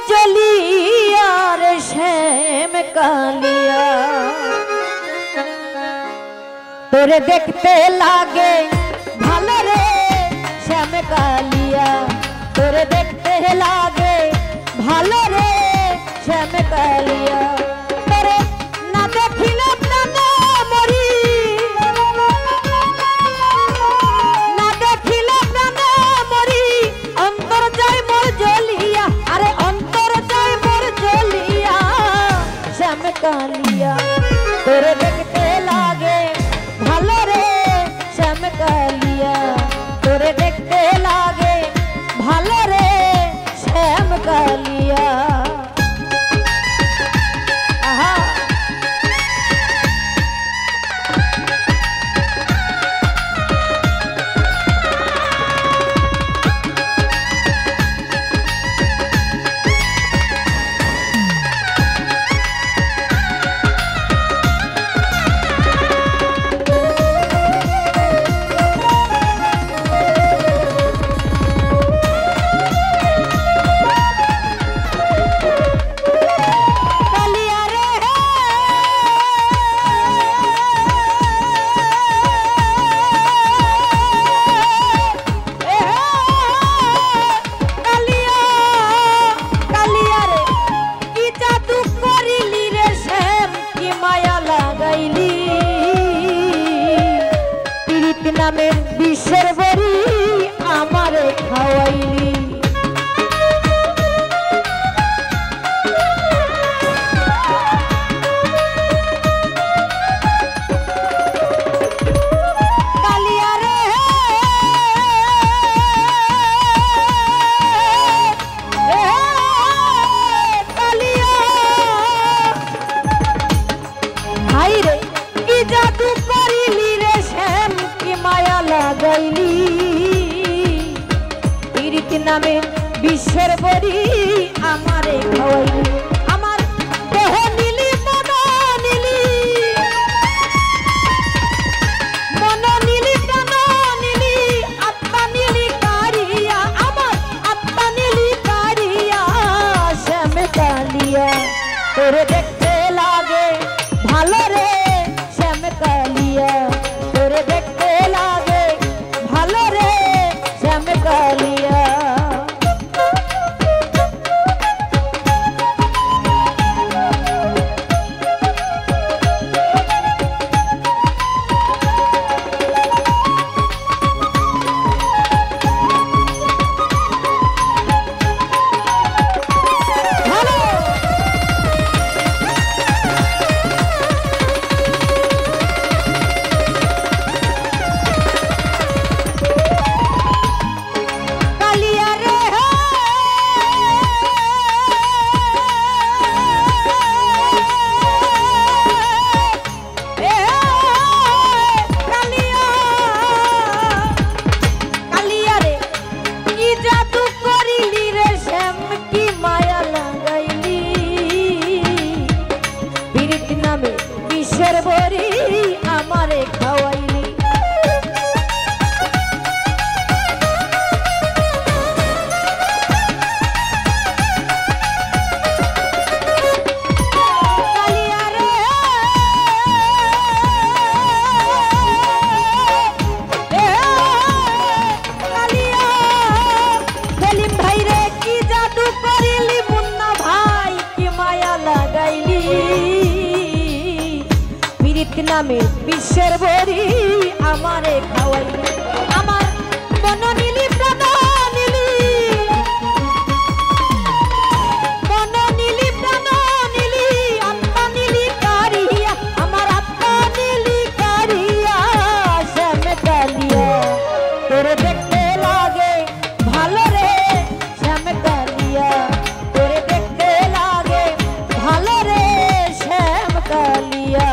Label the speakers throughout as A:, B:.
A: जलिया रे श्याम कालिया तोरे देखते लागे भालो रे श्याम कालिया तोरे देखते लागे भालो रे श्याम कालिया तोरे ना देखिले प्राण मरी ना देखिले प्राण मरी अंतर जाय मोर जलिया अरे अंतर जाय मोर जलिया श्याम कालिया तोरे देखते लागे भालो रे श्याम कालिया तोरे देखते लागे भालो रे श्याम कालिया नामेर विषर बड़ी आमारे खावाइली कालिया रे कालिया भाई रे की जादू करिली रे श्याम माया लागाइली पीड़ित नामे विश्वर बड़ी आमारे खावाइली आमार देह नीली मन नीली प्राण नीली आत्मा नीली कारिया आमार आत्मा नीली कारिया श्याम कालिया तोरे देखते लागे भालो रे श्याम कालिया तोरे देखते लागे भालो रे श्याम कालिया विश्वर बड़ी आमारे खावाइली कालिया रे कालिया सेलिम भाई रे की जादू करिली मुन्ना भाई की माया लगाइली नामे विश्वर बड़ी आमारे खावाइली आमार मन नीली प्राण नीली मन नीली प्राण नीली आत्मा नीली कारिया आमार आत्मा नीली कारिया श्याम कालिया तोरे देखते लागे भालो रे श्याम कालिया तोरे देखते लागे भालो रे श्याम कालिया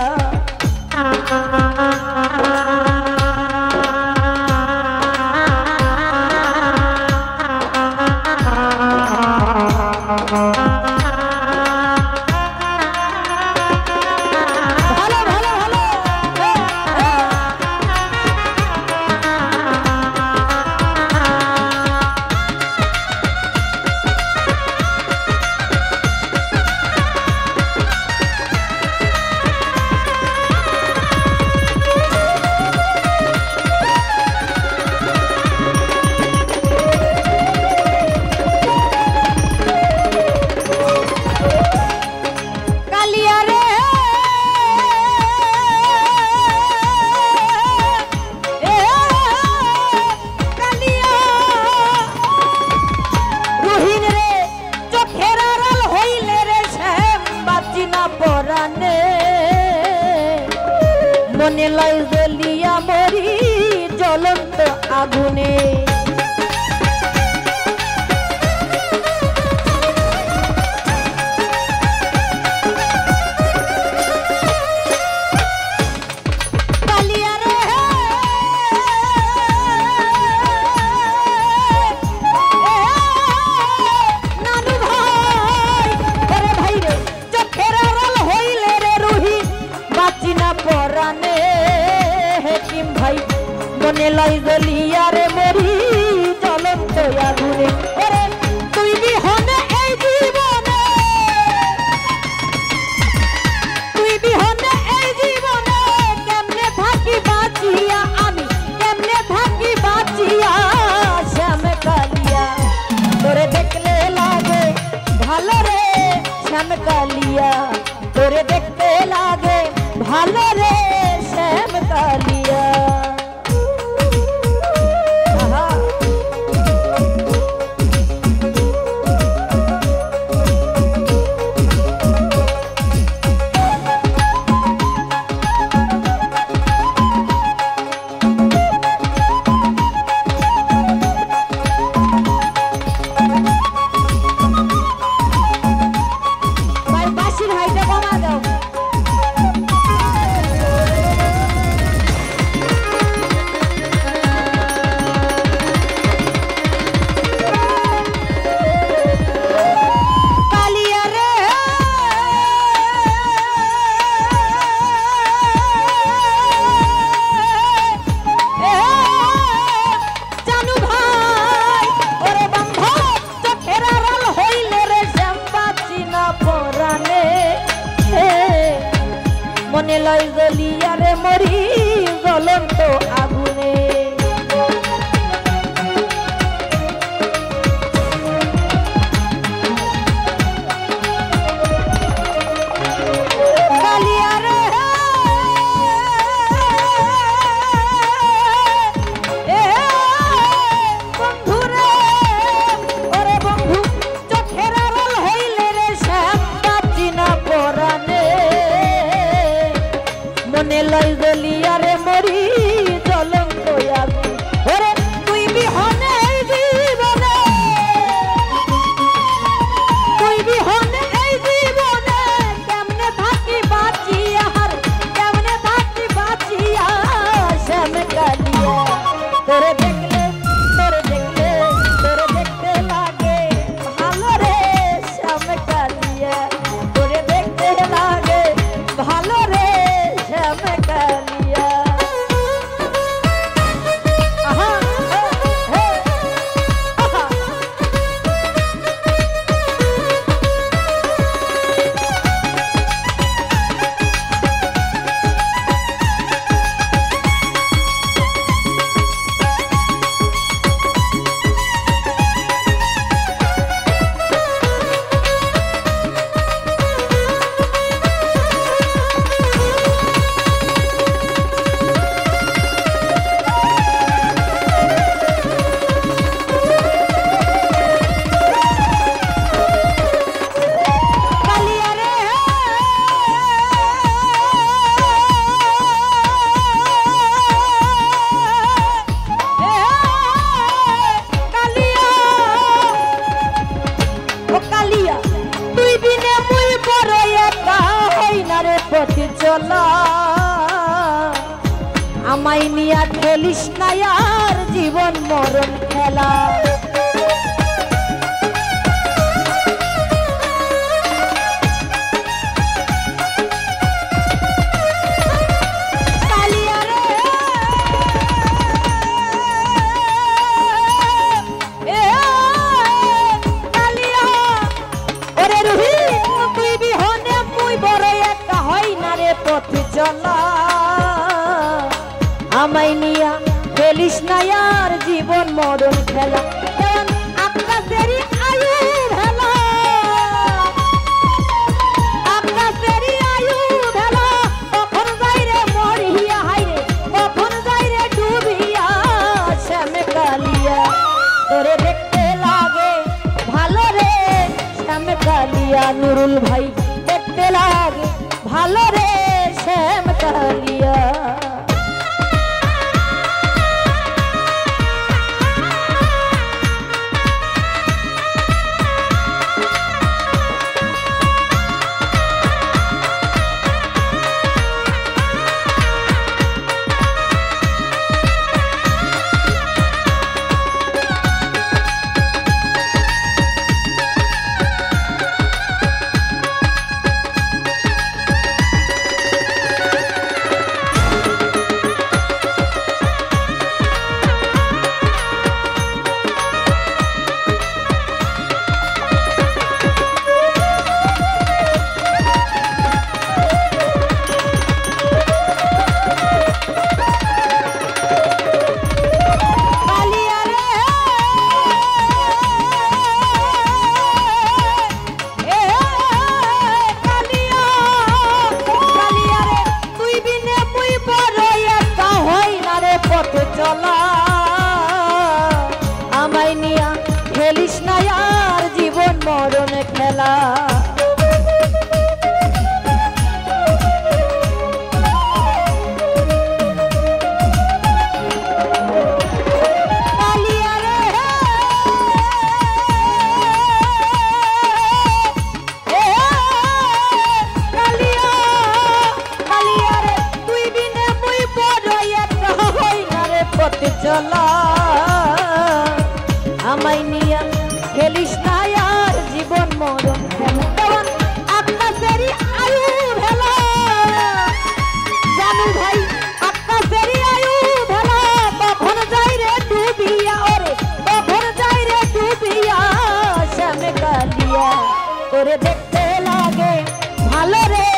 A: মনে লয় জ্বলিয়া মরি জ্বলন্ত আগুনে। মনে লয় জ্বলিয়া রে মরি জ্বলন্ত আগুনে। ওরে তুই বিহনে এই জীবনে, তুই বিহনে এই জীবনে কেমনে থাকি বাঁচিয়া, আমি কেমনে থাকি বাঁচিয়া। শ্যাম কালিয়া তোরে দেখলে লাগে ভালো রে, শ্যাম কালিয়া তোরে দেখতে লাগে ভালো রে, শ্যাম কালিয়া। মনে লয় জ্বলিয়া রে মরি জ্বলন্ত আগুনে। কালিয়া রে বন্ধু রে, ওরে বন্ধু চোখের আড়াল হইলে রে শ্যাম বাঁচি না পরাণে। মনে লয় জ্বলিয়া রে মরি জ্বলন্ত আগুন। ওরে তুই বিহনে এই জীবনে, তুই বিহনে এই জীবনে কেমনে থাকি বাঁচিয়া, কেমনে থাকি বাঁচিয়া। শ্যাম কালিয়া তোরে দেখলে, তোরে দেখলে, তোরে দেখতে লাগে ভালো রে, শ্যাম কালিয়া তোরে দেখতে লাগে ভালো রে, শ্যাম কালিয়া। পথে চলা আমায় নিয়া খেলিস না আর জীবন মরণ খেলা। পথে চলা আমায় নিয়া খেলিস না আর জীবন মরণ খেলা। আকাশেরই আয়ু ভেলা, আকাশেরই আয়ু ভেলা, কখন যাই রে মরিয়া, হাইরে কখন যাই রে ডুবিয়া। শ্যাম কালিয়া তোরে দেখতে লাগে ভালো রে, শ্যাম কালিয়া নুরুল ভাই দেখতে লাগে ভালো রে, শ্যাম কালিয়া। তোরে দেখতে লাগে ভালো রে